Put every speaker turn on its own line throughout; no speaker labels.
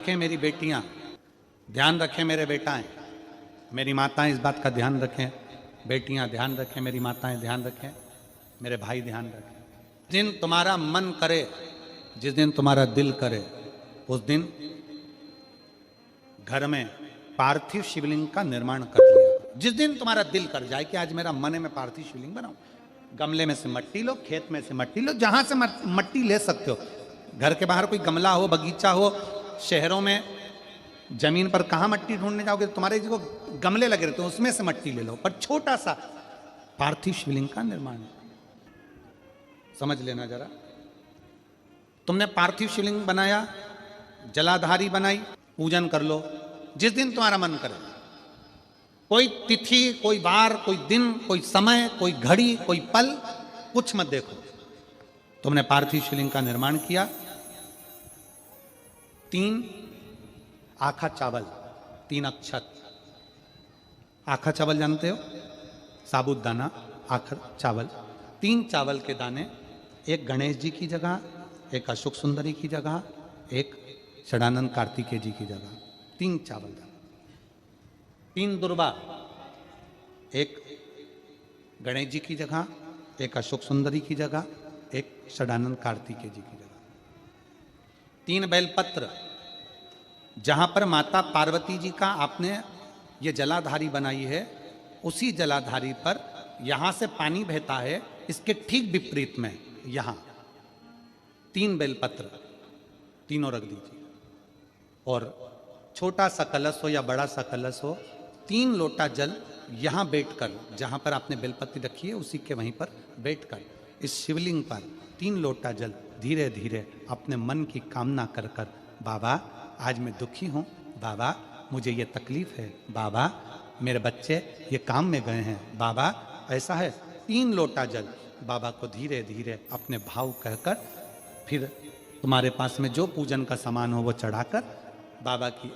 रखें मेरी बेटियां, ध्यान रखें मेरे बेटाएं, मेरी माताएं इस बात का ध्यान रखें, बेटियां ध्यान रखें, मेरी माताएं ध्यान रखें, मेरे भाई ध्यान रखें। जिस दिन तुम्हारा मन करे, जिस दिन तुम्हारा दिल करे, उस दिन घर में पार्थिव शिवलिंग का निर्माण कर लिया। जिस दिन तुम्हारा दिल कर जाए कि आज मेरा मन है मैं पार्थिव शिवलिंग बनाऊं, गमले में से मट्टी लो, खेत में से मट्टी लो, जहां से मट्टी ले सकते हो। घर के बाहर कोई गमला हो, बगीचा हो, शहरों में जमीन पर कहां मट्टी ढूंढने जाओगे, तुम्हारे जो गमले लगे रहते हैं उसमें से मट्टी ले लो, पर छोटा सा पार्थिव शिवलिंग का निर्माण समझ लेना जरा। तुमने पार्थिव शिवलिंग बनाया, जलाधारी बनाई, पूजन कर लो जिस दिन तुम्हारा मन करे। कोई तिथि, कोई वार, कोई दिन, कोई समय, कोई घड़ी, कोई पल, कुछ मत देखो। तुमने पार्थिव शिवलिंग का निर्माण किया। 3 आखा चावल, 3 अक्षत। आखा चावल जानते हो, साबुत दाना, आखा चावल। 3 चावल के दाने, एक गणेश जी की जगह, एक अशोक सुंदरी की जगह, एक षडानंद कार्तिकेय जी की जगह। 3 चावल दाना। 3 दुर्वा, एक गणेश जी की जगह, एक अशोक सुंदरी की जगह, एक षडानंद कार्तिकेय जी की जगह। 3 बेलपत्र, जहां पर माता पार्वती जी का आपने ये जलाधारी बनाई है, उसी जलाधारी पर यहां से पानी बहता है, इसके ठीक विपरीत में यहां 3 बेलपत्र, तीनों रख दीजिए। और छोटा सा कलश हो या बड़ा सा कलश हो, 3 लोटा जल यहां बैठकर, जहां पर आपने बेलपत्ती रखी है उसी के वहीं पर बैठकर इस शिवलिंग पर 3 लोटा जल धीरे धीरे अपने मन की कामना कर कर, बाबा आज मैं दुखी हूं, बाबा मुझे ये तकलीफ है, बाबा मेरे बच्चे ये काम में गए हैं, बाबा ऐसा है। 3 लोटा जल बाबा को धीरे धीरे अपने भाव कहकर, फिर तुम्हारे पास में जो पूजन का सामान हो वो चढ़ाकर बाबा की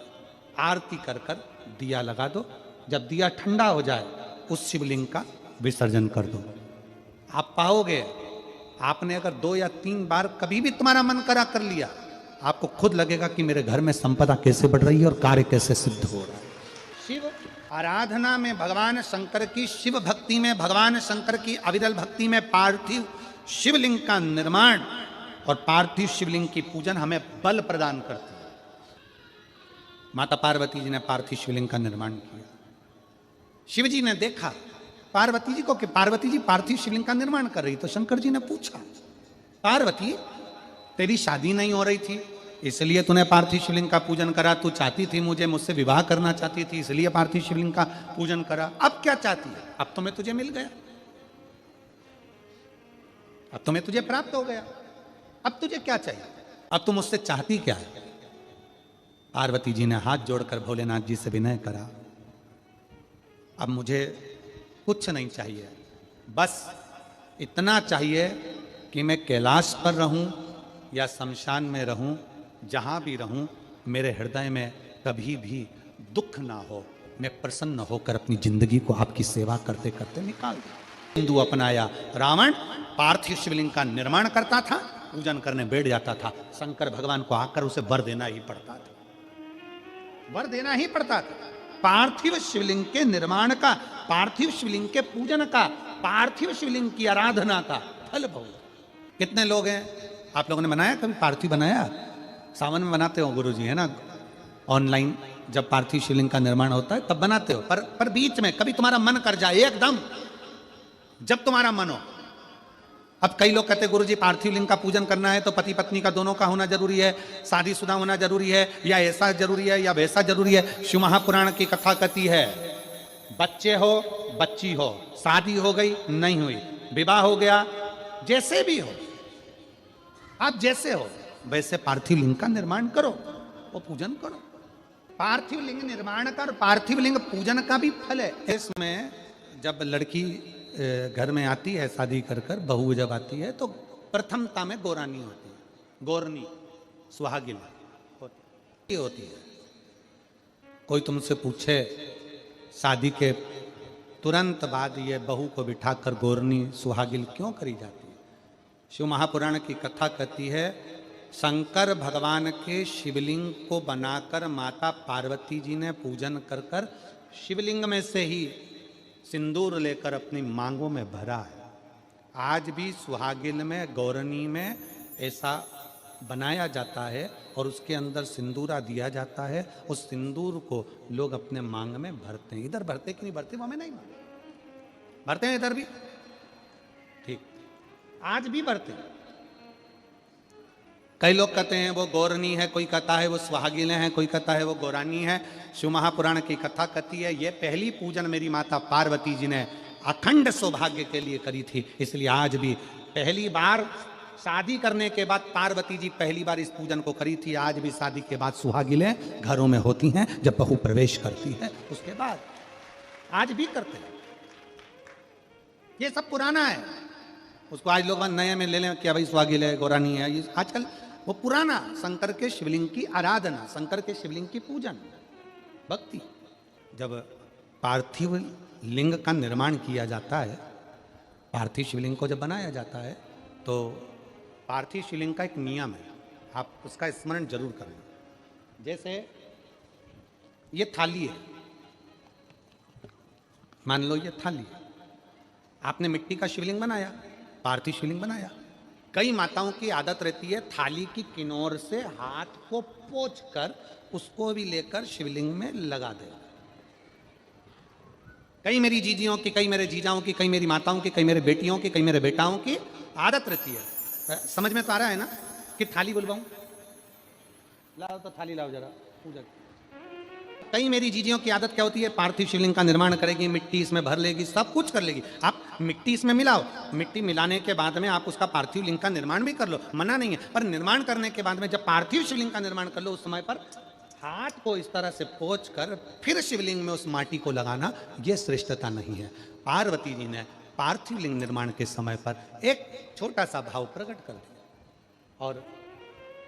आरती कर कर दिया लगा दो। जब दिया ठंडा हो जाए उस शिवलिंग का विसर्जन कर दो। आप पाओगे, आपने अगर 2 या 3 बार कभी भी तुम्हारा मन करा कर लिया, आपको खुद लगेगा कि मेरे घर में संपदा कैसे बढ़ रही है और कार्य कैसे सिद्ध हो रहा है। शिव आराधना में भगवान शंकर की, शिव भक्ति में भगवान शंकर की अविरल भक्ति में पार्थिव शिवलिंग का निर्माण और पार्थिव शिवलिंग की पूजन हमें बल प्रदान करती है। माता पार्वती जी ने पार्थिव शिवलिंग का निर्माण किया। शिव जी ने देखा पार्वती जी को कि पार्वती जी पार्थिव शिवलिंग का निर्माण कर रही, तो शंकर जी ने पूछा, पार्वती तेरी शादी नहीं हो रही थी इसलिए तूने पार्थिव शिवलिंग का पूजन करा, तू चाहती थी मुझे, मुझसे विवाह करना चाहती थी इसलिए पार्थिव शिवलिंग का पूजन करा, अब क्या चाहती है? अब तो मैं तुझे मिल गया, अब तो मैं तुझे प्राप्त हो गया, अब तुझे क्या चाहिए? अब तू मुझसे चाहती क्या है? पार्वती जी ने हाथ जोड़कर भोलेनाथ जी से विनय करा, अब मुझे कुछ नहीं चाहिए, बस इतना चाहिए कि मैं कैलाश पर रहूं या शमशान में रहूं, जहां भी रहूं मेरे हृदय में कभी भी दुख ना हो, मैं प्रसन्न होकर अपनी जिंदगी को आपकी सेवा करते करते निकाल दूं। हिंदू अपनाया, रावण पार्थिव शिवलिंग का निर्माण करता था, पूजन करने बैठ जाता था, शंकर भगवान को आकर उसे वर देना ही पड़ता था, वर देना ही पड़ता था। पार्थिव शिवलिंग के निर्माण का, पार्थिव शिवलिंग के पूजन का, पार्थिव शिवलिंग की आराधना का फल भोग। कितने लोग हैं, आप लोगों ने बनाया कभी पार्थिव? बनाया, सावन में बनाते हो गुरुजी, है ना, ऑनलाइन जब पार्थिव शिवलिंग का निर्माण होता है तब बनाते हो, पर बीच में कभी तुम्हारा मन कर जाए एकदम, जब तुम्हारा मन हो। अब कई लोग कहते हैं गुरुजी पार्थिव लिंग का पूजन करना है तो पति पत्नी का दोनों का होना जरूरी है, शादीशुदा होना जरूरी है, या ऐसा जरूरी है या वैसा जरूरी है। शिव महापुराण की कथा कहती है, बच्चे हो बच्ची हो, शादी हो गई नहीं हुई, विवाह हो गया, जैसे भी हो, आप जैसे हो वैसे पार्थिव लिंग का निर्माण करो, वो पूजन करो। पार्थिव लिंग निर्माण कर, पार्थिव लिंग पूजन का भी फल है। इसमें जब लड़की घर में आती है शादी कर कर, बहू जब आती है तो प्रथमता में गोरानी होती है, गोरनी सुहागिन होती है। कोई तुमसे पूछे शादी के तुरंत बाद ये बहू को बिठाकर गोरनी सुहागिन क्यों करी जाती है? शिव महापुराण की कथा कहती है, शंकर भगवान के शिवलिंग को बनाकर माता पार्वती जी ने पूजन कर कर शिवलिंग में से ही सिंदूर लेकर अपनी मांगों में भरा है। आज भी सुहागिन में, गौरनी में ऐसा बनाया जाता है और उसके अंदर सिंदूरा दिया जाता है। उस सिंदूर को लोग अपने मांग में भरते हैं। इधर भरते कि नहीं भरते वो हमें नहीं मालूम। भरते हैं इधर भी, ठीक, आज भी भरते हैं। कई लोग कहते हैं वो गौरनी है, कोई कहता है वो सुहागिनें हैं, कोई कहता है वो गौरानी है। शिव महापुराण की कथा कहती है ये पहली पूजन मेरी माता पार्वती जी ने अखंड सौभाग्य के लिए करी थी, इसलिए आज भी पहली बार शादी करने के बाद पार्वती जी पहली बार इस पूजन को करी थी। आज भी शादी के बाद सुहागिनें घरों में होती हैं, जब बहू प्रवेश करती है उसके बाद आज भी करते हैं। ये सब पुराना है, उसको आज लोग नए में ले लें क्या भाई सुहागिन है, गौरानी है। ये आजकल वो पुराना शंकर के शिवलिंग की आराधना, शंकर के शिवलिंग की पूजन, भक्ति। जब पार्थिव लिंग का निर्माण किया जाता है, पार्थिव शिवलिंग को जब बनाया जाता है तो पार्थिव शिवलिंग का एक नियम है, आप उसका स्मरण जरूर करें। जैसे ये थाली है, मान लो ये थाली, आपने मिट्टी का शिवलिंग बनाया, पार्थिव शिवलिंग बनाया। कई माताओं की आदत रहती है थाली की किनार से हाथ को पोंछकर उसको भी लेकर शिवलिंग में लगा दे। कई मेरी जीजियों की, कई मेरे जीजाओं की, कई मेरी माताओं की, कई मेरे बेटियों की, कई मेरे बेटाओं की आदत रहती है। समझ में तो आ रहा है ना कि थाली बुलवाऊं? लाओ तो थाली लाओ जरा पूजा। कई मेरी जीजियों की आदत क्या होती है, पार्थिव शिवलिंग का निर्माण करेगी, मिट्टी इसमें भर लेगी, सब कुछ कर लेगी। आप मिट्टी इसमें मिलाओ, मिट्टी मिलाने के बाद में आप उसका पार्थिव लिंग का निर्माण भी कर लो, मना नहीं है। पर निर्माण करने के बाद में जब पार्थिव शिवलिंग का निर्माण कर लो, उस समय पर हाथ को इस तरह से पोंछ कर फिर शिवलिंग में उस माटी को लगाना, यह श्रेष्ठता नहीं है। पार्वती जी ने पार्थिव लिंग निर्माण के समय पर एक छोटा सा भाव प्रकट कर दिया, और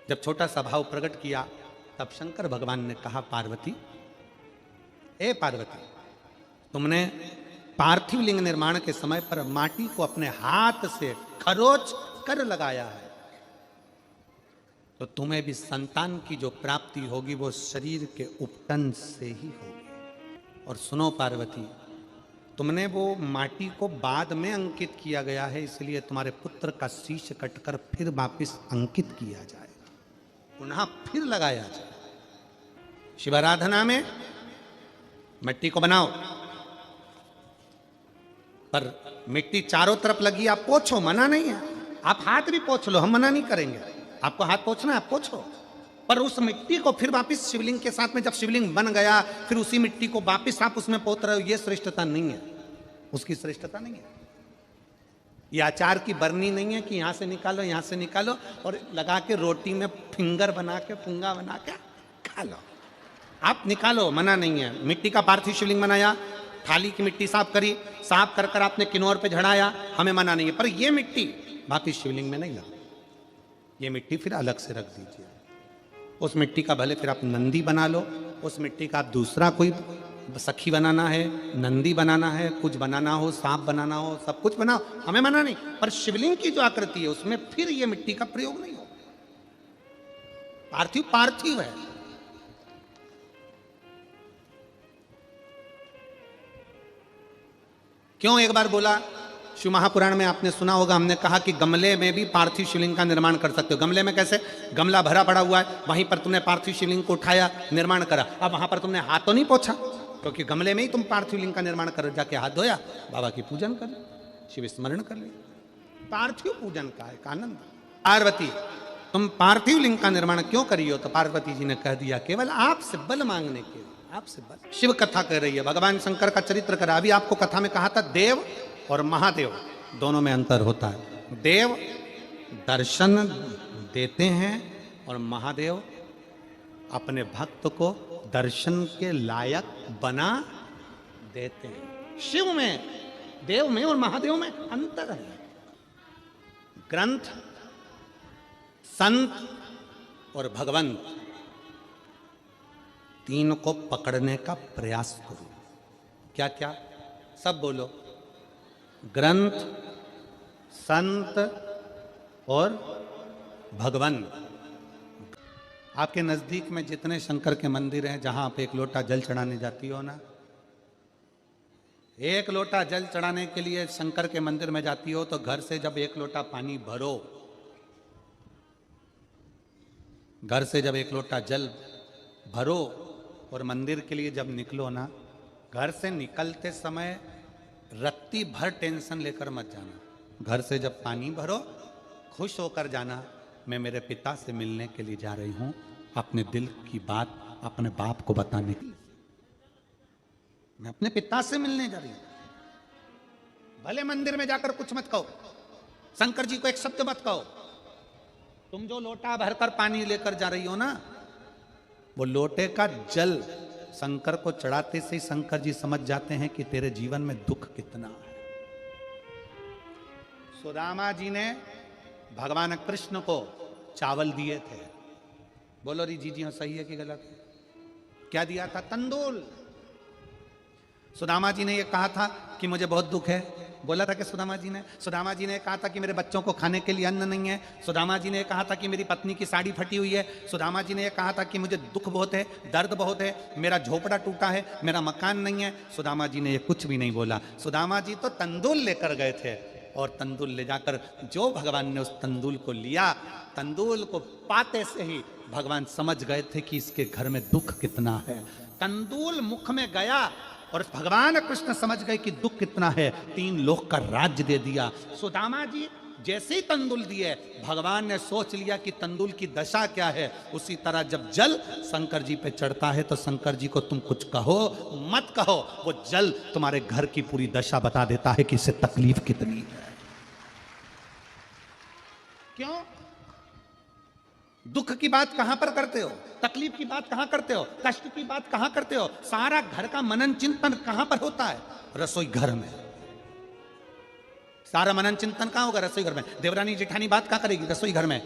जब छोटा सा भाव प्रकट किया तब शंकर भगवान ने कहा, पार्वती, ए पार्वती, तुमने पार्थिव लिंग निर्माण के समय पर माटी को अपने हाथ से खरोच कर लगाया है, तो तुम्हें भी संतान की जो प्राप्ति होगी वो शरीर के उपटन से ही होगी। और सुनो पार्वती, तुमने वो माटी को बाद में अंकित किया गया है, इसलिए तुम्हारे पुत्र का शीश कटकर फिर वापिस अंकित किया जाएगा, पुनः फिर लगाया जाएगा। शिवाराधना में मिट्टी को बनाओ, पर मिट्टी चारों तरफ लगी, आप पोंछो, मना नहीं है। आप हाथ भी पोंछ लो, हम मना नहीं करेंगे। आपको हाथ पोंछना है आप पोंछो, पर उस मिट्टी को फिर वापस शिवलिंग के साथ में, जब शिवलिंग बन गया फिर उसी मिट्टी को वापस आप उसमें पोत रहे हो, ये श्रेष्ठता नहीं है, उसकी श्रेष्ठता नहीं है। ये अचार की बरनी नहीं है कि यहां से निकालो, यहां से निकालो और लगा के रोटी में फिंगर बना के, फुंगा बना के खा लो। आप निकालो, मना नहीं है। मिट्टी का पार्थिव शिवलिंग बनाया, थाली की मिट्टी साफ करी, साफ कर कर आपने किन्नौर पे झड़ाया, हमें मना नहीं है। पर ये मिट्टी वापिस शिवलिंग में नहीं लगी, ये मिट्टी फिर अलग से रख दीजिए। उस मिट्टी का भले फिर आप नंदी बना लो, उस मिट्टी का आप दूसरा कोई सखी बनाना है, नंदी बनाना है, कुछ बनाना हो, सांप बनाना हो, सब कुछ बनाओ, हमें मना नहीं। पर शिवलिंग की जो आकृति है उसमें फिर ये मिट्टी का प्रयोग नहीं हो। पार्थिव पार्थिव है। क्यों एक बार बोला, शिव महापुराण में आपने सुना होगा, हमने कहा कि गमले में भी पार्थिव शिवलिंग का निर्माण कर सकते हो। गमले में कैसे? गमला भरा पड़ा हुआ है, वहीं पर तुमने पार्थिव शिवलिंग को उठाया, निर्माण करा। अब वहां पर तुमने हाथ तो नहीं पोंछा, क्योंकि गमले में ही तुम पार्थिव लिंग का निर्माण कर, जाके हाथ धोया, बाबा की पूजन कर, शिव स्मरण कर ले। पार्थिव पूजन का एक आनंद। पार्वती, तुम पार्थिव लिंग का निर्माण क्यों करी हो? तो पार्वती जी ने कह दिया, केवल आपसे बल मांगने के लिए, आपसे बल। शिव कथा कर रही है, भगवान शंकर का चरित्र करा। अभी आपको कथा में कहा था देव और महादेव दोनों में अंतर होता है। देव दर्शन देते हैं और महादेव अपने भक्त को दर्शन के लायक बना देते हैं। शिव में, देव में और महादेव में अंतर है। ग्रंथ, संत और भगवंत, तीन को पकड़ने का प्रयास करो। क्या क्या? सब बोलो। ग्रंथ, संत और भगवंत, आपके नजदीक में जितने शंकर के मंदिर हैं, जहां आप एक लोटा जल चढ़ाने जाती हो ना, एक लोटा जल चढ़ाने के लिए शंकर के मंदिर में जाती हो, तो घर से जब एक लोटा पानी भरो, घर से जब एक लोटा जल भरो और मंदिर के लिए जब निकलो ना, घर से निकलते समय रत्ती भर टेंशन लेकर मत जाना। घर से जब पानी भरो, खुश होकर जाना, मैं मेरे पिता से मिलने के लिए जा रही हूं, अपने दिल की बात अपने बाप को बताने के लिए। मैं अपने पिता से मिलने जा रही हूं। भले मंदिर में जाकर कुछ मत कहो, शंकर जी को एक शब्द मत कहो, तुम जो लोटा भरकर पानी लेकर जा रही हो ना, वो लोटे का जल शंकर को चढ़ाते से शंकर जी समझ जाते हैं कि तेरे जीवन में दुख कितना है। सुदामा जी ने भगवान कृष्ण को चावल दिए थे। बोलो री जी हाँ, सही है कि गलत है? क्या दिया था? तंदूल। सुदामा जी ने ये कहा था कि मुझे बहुत दुख है। बोला था कि सुदामा जी ने कहा था कि मेरे बच्चों को खाने के लिए अन्न नहीं है। सुदामा जी ने कहा था कि मेरी पत्नी की साड़ी फटी हुई है। सुदामा जी ने कहा था कि मुझे दुख बहुत है, दर्द बहुत है, मेरा झोपड़ा टूटा है, मेरा मकान नहीं है। सुदामा जी ने ये कुछ भी नहीं बोला। सुदामा जी तो तंदूल लेकर गए थे, और तंदूल ले जाकर जो भगवान ने उस तंदूल को लिया, तंदूल को पाते से ही भगवान समझ गए थे कि इसके घर में दुख कितना है। तंदूल मुख में गया और भगवान कृष्ण समझ गए कि दुख कितना है, 3 लोक का राज्य दे दिया। सुदामा जी जैसे ही तंदूल दिए, भगवान ने सोच लिया कि तंदूल की दशा क्या है। उसी तरह जब जल शंकर जी पे चढ़ता है, तो शंकर जी को तुम कुछ कहो मत कहो, वो जल तुम्हारे घर की पूरी दशा बता देता है कि इससे तकलीफ कितनी है। क्यों? दुख की बात कहां पर करते हो, तकलीफ की बात कहां करते हो, कष्ट की बात कहां करते हो? सारा घर का मनन चिंतन कहां पर होता है? रसोई घर में। सारा मनन चिंतन कहां होगा? रसोई घर में। देवरानी जेठानी बात कहां करेगी? रसोई घर में।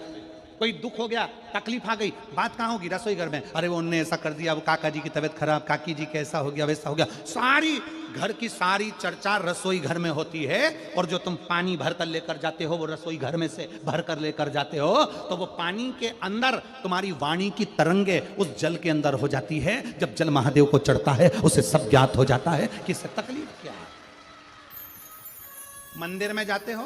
कोई दुख हो गया, तकलीफ आ गई, बात कहां होगी? रसोई घर में। अरे वो उनने ऐसा कर दिया, वो काका जी की तबीयत खराब, काकी जी के ऐसा हो गया, वैसा हो गया। सारी घर की सारी चर्चा रसोई घर में होती है। और जो तुम पानी भरकर लेकर जाते हो, वो रसोई घर में से भरकर लेकर जाते हो, तो वो पानी के अंदर तुम्हारी वाणी की तरंगे उस जल के अंदर हो जाती है। जब जल महादेव को चढ़ता है, उसे सब ज्ञात हो जाता है कि इससे तकलीफ क्या है। मंदिर में जाते हो,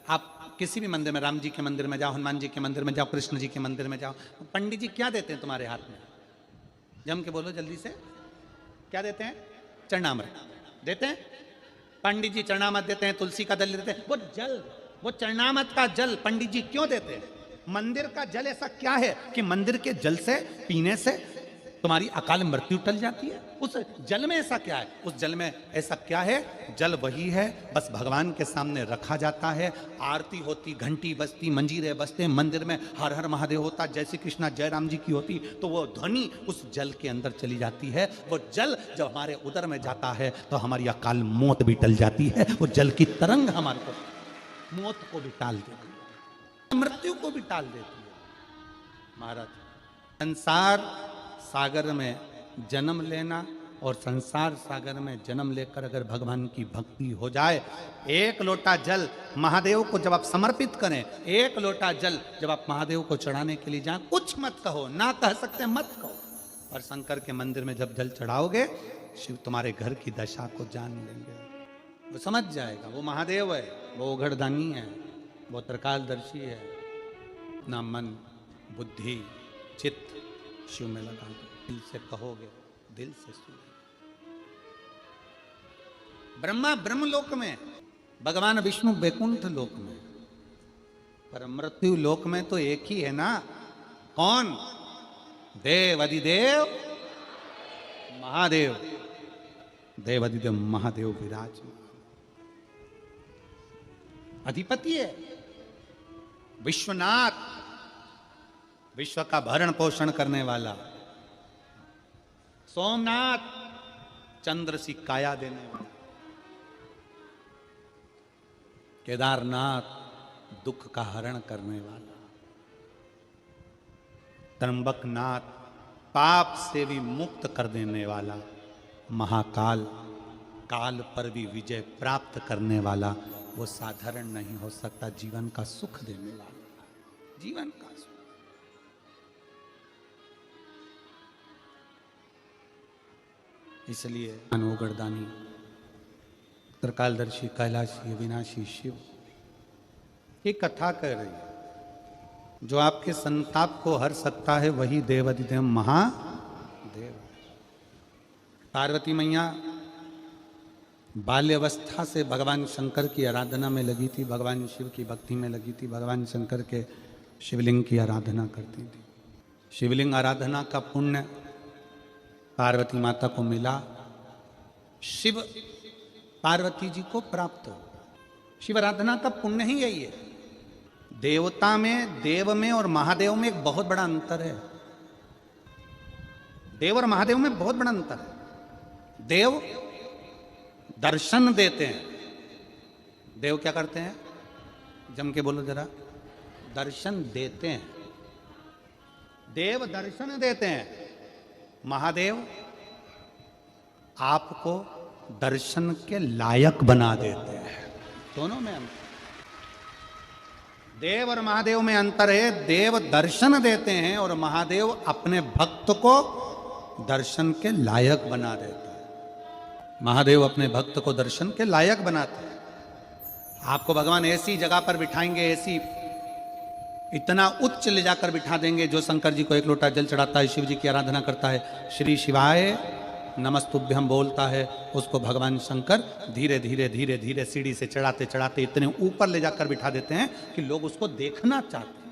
आप किसी भी मंदिर में, राम जी के मंदिर में जाओ, हनुमान जी के मंदिर में जाओ, कृष्ण जी के मंदिर में जाओ, पंडित जी क्या देते हैं तुम्हारे हाथ में? जम के बोलो जल्दी से, क्या देते हैं? चरणामृत देते हैं। पंडित जी चरणामृत देते हैं, तुलसी का दल देते हैं। वो जल, वो चरणामृत का जल पंडित जी क्यों देते हैं? मंदिर का जल ऐसा क्या है कि मंदिर के जल से पीने से तुम्हारी अकाल मृत्यु टल जाती है? उस जल में ऐसा क्या है? उस जल में ऐसा क्या है? जल वही है, बस भगवान के सामने रखा जाता है, आरती होती, घंटी बजती, मंजीरे बजते, मंदिर में हर हर महादेव होता, जय श्री कृष्णा जय राम जी की होती, तो वो ध्वनि उस जल के अंदर चली जाती है। वो जल जब हमारे उदर में जाता है, तो हमारी अकाल मौत भी टल जाती है। वो जल की तरंग हमारे को मौत को भी टाल देती है, मृत्यु को भी टाल देती है। महाराज, संसार सागर में जन्म लेना और संसार सागर में जन्म लेकर अगर भगवान की भक्ति हो जाए, एक लोटा जल महादेव को जब आप समर्पित करें, एक लोटा जल जब आप महादेव को चढ़ाने के लिए जाएं, कुछ मत कहो, ना कह सकते मत कहो, और शंकर के मंदिर में जब जल चढ़ाओगे, शिव तुम्हारे घर की दशा को जान लेंगे। वो समझ जाएगा, वो महादेव है, वो उघड़दानी है, वो त्रिकालदर्शी है। ना मन बुद्धि चित्त शिव में लगा दो, दिल से कहोगे, दिल से सुनोगे। ब्रह्मा ब्रह्मलोक में, भगवान विष्णु वैकुंठ लोक में, पर मृत्यु लोक में तो एक ही है ना। कौन? देव अधिदेव महादेव। देव अधिदेव महादेव विराज अधिपति है, विश्वनाथ, विश्व का भरण पोषण करने वाला। सोमनाथ, चंद्र सी काया देने वाला। केदारनाथ, दुख का हरण करने वाला। त्र्यंबकनाथ, पाप से भी मुक्त कर देने वाला। महाकाल, काल पर भी विजय प्राप्त करने वाला। वो साधारण नहीं हो सकता, जीवन का सुख देने वाला, जीवन का सुख। इसलिए अनोगरदानी त्रिकालदर्शी कैलाशी अविनाशी शिव ये कथा कह रही है। जो आपके संताप को हर सकता है वही देवाधिदेव महादेव। पार्वती मैया बाल्यावस्था से भगवान शंकर की आराधना में लगी थी, भगवान शिव की भक्ति में लगी थी, भगवान शंकर के शिवलिंग की आराधना करती थी। शिवलिंग आराधना का पुण्य पार्वती माता को मिला, शिव पार्वती जी को प्राप्त हो। शिव आराधना का पुण्य ही यही है। देवता में, देव में और महादेव में एक बहुत बड़ा अंतर है। देव और महादेव में बहुत बड़ा अंतर है। देव दर्शन देते हैं। देव क्या करते हैं? जम के बोलो जरा। दर्शन देते हैं। देव दर्शन देते हैं। महादेव आपको दर्शन के लायक बना देते हैं। दोनों में अंतर। देव और महादेव में अंतर है। देव दर्शन देते हैं और महादेव अपने भक्त को दर्शन के लायक बना देता है। महादेव अपने भक्त को दर्शन के लायक बनाते हैं। आपको भगवान ऐसी जगह पर बिठाएंगे, ऐसी इतना उच्च ले जाकर बिठा देंगे। जो शंकर जी को एक लोटा जल चढ़ाता है, शिव जी की आराधना करता है, श्री शिवाय नमस्तुभ्यम बोलता है, उसको भगवान शंकर धीरे धीरे धीरे धीरे सीढ़ी से चढ़ाते चढ़ाते इतने ऊपर ले जाकर बिठा देते हैं कि लोग उसको देखना चाहते हैं,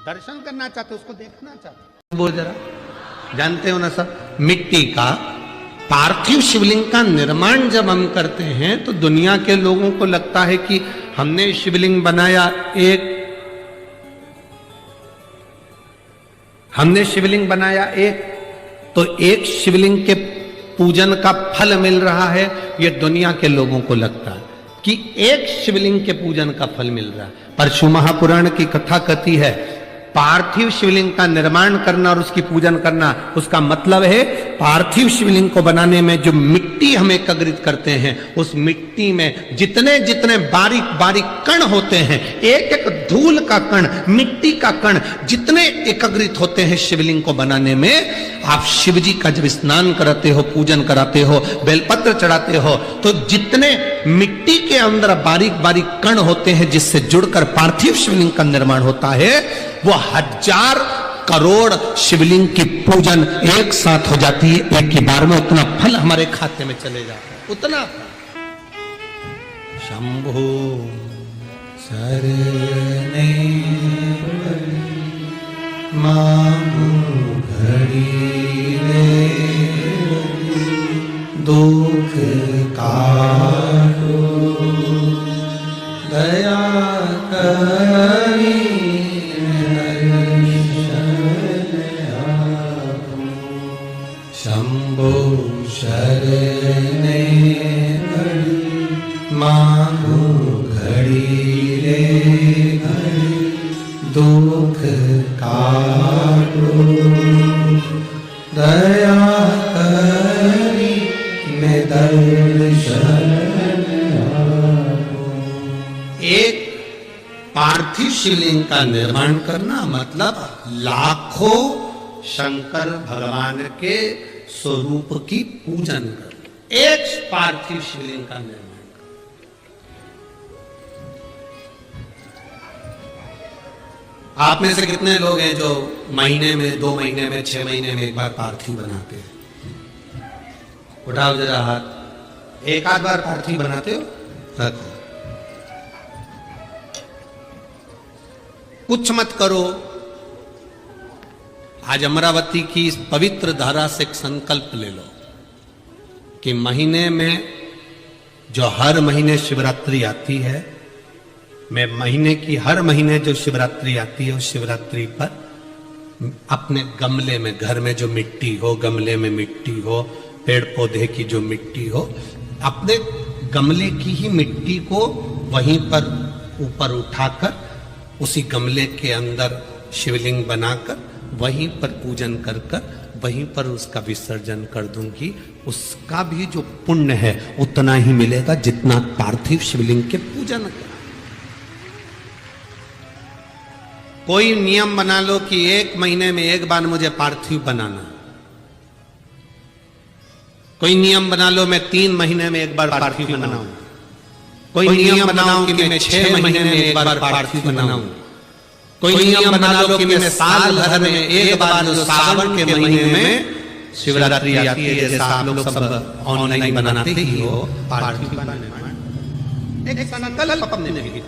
दर्शन करना चाहते, उसको देखना चाहते। बोल जरा। जानते हो ना सब, मिट्टी का पार्थिव शिवलिंग का निर्माण जब हम करते हैं तो दुनिया के लोगों को लगता है कि हमने शिवलिंग बनाया, हमने शिवलिंग बनाया एक, तो एक शिवलिंग के पूजन का फल मिल रहा है। ये दुनिया के लोगों को लगता है कि एक शिवलिंग के पूजन का फल मिल रहा है। पर शिव महापुराण की कथा कहती है पार्थिव शिवलिंग का निर्माण करना और उसकी पूजन करना, उसका मतलब है पार्थिव शिवलिंग को बनाने में जो मिट्टी हम एकत्रित करते हैं, उस मिट्टी में जितने जितने बारीक बारीक कण होते हैं, एक एक धूल का कण, मिट्टी का कण जितने एकत्रित होते हैं शिवलिंग को बनाने में, आप शिव जी का जब स्नान कराते हो, पूजन कराते हो, बेलपत्र चढ़ाते हो, तो जितने मिट्टी के अंदर बारीक बारीक कण होते हैं जिससे जुड़कर पार्थिव शिवलिंग का निर्माण होता है, वो 1000 करोड़ शिवलिंग की पूजन एक साथ हो जाती है। एक ही बार में उतना फल हमारे खाते में चले जाता है, उतना। शंभो शरणे मांगू घड़ी रे, दुख काटो दया करी, शंभो शरणे मांगू घड़ी रे घड़ी, दुख काटो दया करी, मैं दर्शन आपो। एक पार्थिव शिवलिंग का निर्माण करना मतलब लाखों शंकर भगवान के स्वरूप की पूजन कर, एक पार्थिव शिवलिंग का निर्माण कर। आप में से कितने लोग हैं जो महीने में, 2 महीने में, 6 महीने में एक बार पार्थिव बनाते हैं? उठाओ जरा हाथ। एक आध बार पार्थिव बनाते हो? रखो। कुछ मत करो। आज अमरावती की इस पवित्र धारा से एक संकल्प ले लो कि महीने में जो हर महीने शिवरात्रि आती है, मैं महीने की हर महीने जो शिवरात्रि आती है उस शिवरात्रि पर अपने गमले में, घर में जो मिट्टी हो, गमले में मिट्टी हो, पेड़ पौधे की जो मिट्टी हो, अपने गमले की ही मिट्टी को वहीं पर ऊपर उठाकर उसी गमले के अंदर शिवलिंग बनाकर वहीं पर पूजन कर कर वहीं पर उसका विसर्जन कर दूंगी। उसका भी जो पुण्य है उतना ही मिलेगा जितना पार्थिव शिवलिंग के पूजन का। कोई नियम बना लो कि 1 महीने में एक बार मुझे पार्थिव बनाना,
कोई नियम बना लो मैं 3 महीने में एक बार पार्थिव बनाऊं, कोई नियम बनाओ कि मैं 6 महीने में एक बार पार्थिव बनाऊं, कोई नियम बना लो कि मैं साल भर में एक बार जो सावन के महीने में शिवरात्रि आती है, जैसा आप लोग सब ऑनलाइन बनाते ही हो, पार्थिव बनाने एक संकल्प अपने नहीं।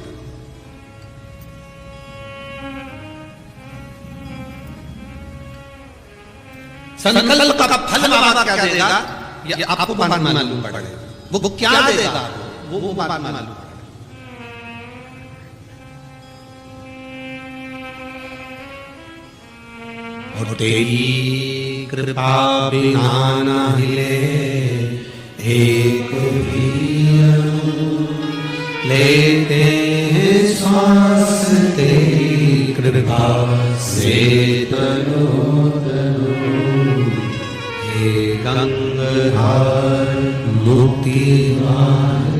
संकल्प का फल बाबा क्या देगा ये आपको मालूम पड़ेगा, वो क्या देगा वो बात मालूम। और तेरी कृपा बिना ना हिले एक भी लेते हैं श्वास, तेरी कृपा से तनो तनो हे गंगाधर मुक्तिदार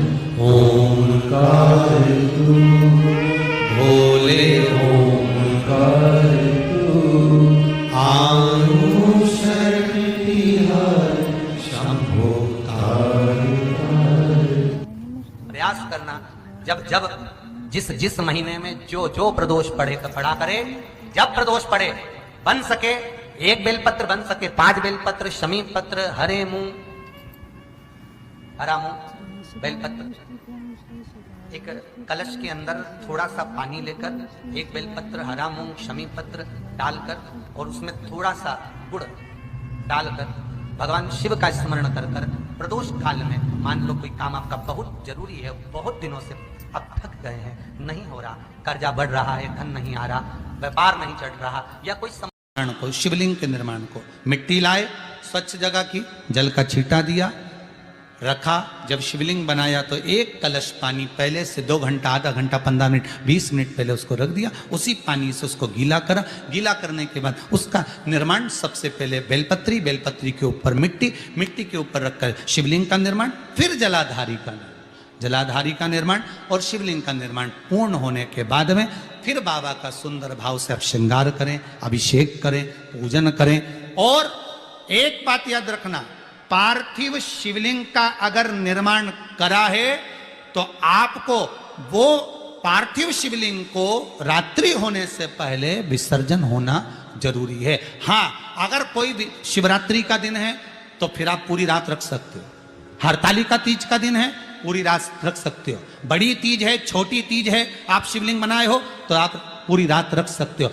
ओंकार तू, भोले ओंकार
प्रयास करना। जब जब जिस जिस महीने में जो जो प्रदोष पड़े तो पड़ा करे। जब प्रदोष पड़े बन सके 1 बेलपत्र, बन सके 5 बेलपत्र, शमी पत्र, हरे मुंह, हरा मुंह, बेलपत्र, एक कलश के अंदर थोड़ा सा पानी लेकर 1 बेलपत्र, हरा मूंग, शमी पत्र डालकर और उसमें थोड़ा सा गुड़ डालकर भगवान शिव का स्मरण कर कर प्रदोष काल में, मान लो कोई काम आपका बहुत जरूरी है, बहुत दिनों से अब थक गए हैं, नहीं हो रहा, कर्जा बढ़ रहा है, धन नहीं आ रहा, व्यापार नहीं चढ़ रहा, या कोई
को शिवलिंग के निर्माण को मिट्टी लाए, स्वच्छ जगह की, जल का छींटा दिया, रखा। जब शिवलिंग बनाया तो 1 कलश पानी पहले से 2 घंटा, आधा घंटा, 15 मिनट, 20 मिनट पहले उसको रख दिया। उसी पानी से उसको गीला करा। गीला करने के बाद उसका निर्माण सबसे पहले बेलपत्री, बेलपत्री के ऊपर मिट्टी, मिट्टी के ऊपर रखकर शिवलिंग का निर्माण, फिर जलाधारी का निर्माण और शिवलिंग का निर्माण पूर्ण होने के बाद में फिर बाबा का सुंदर भाव से आप श्रृंगार करें, अभिषेक करें, पूजन करें। और एक बात याद रखना, पार्थिव शिवलिंग का अगर निर्माण करा है तो आपको वो पार्थिव शिवलिंग को रात्रि होने से पहले विसर्जन होना जरूरी है। हाँ, अगर कोई भी शिवरात्रि का दिन है तो फिर आप पूरी रात रख सकते हो। हरतालिका तीज का दिन है, पूरी रात रख सकते हो। बड़ी तीज है, छोटी तीज है, आप शिवलिंग बनाए हो तो आप पूरी रात रख सकते हो।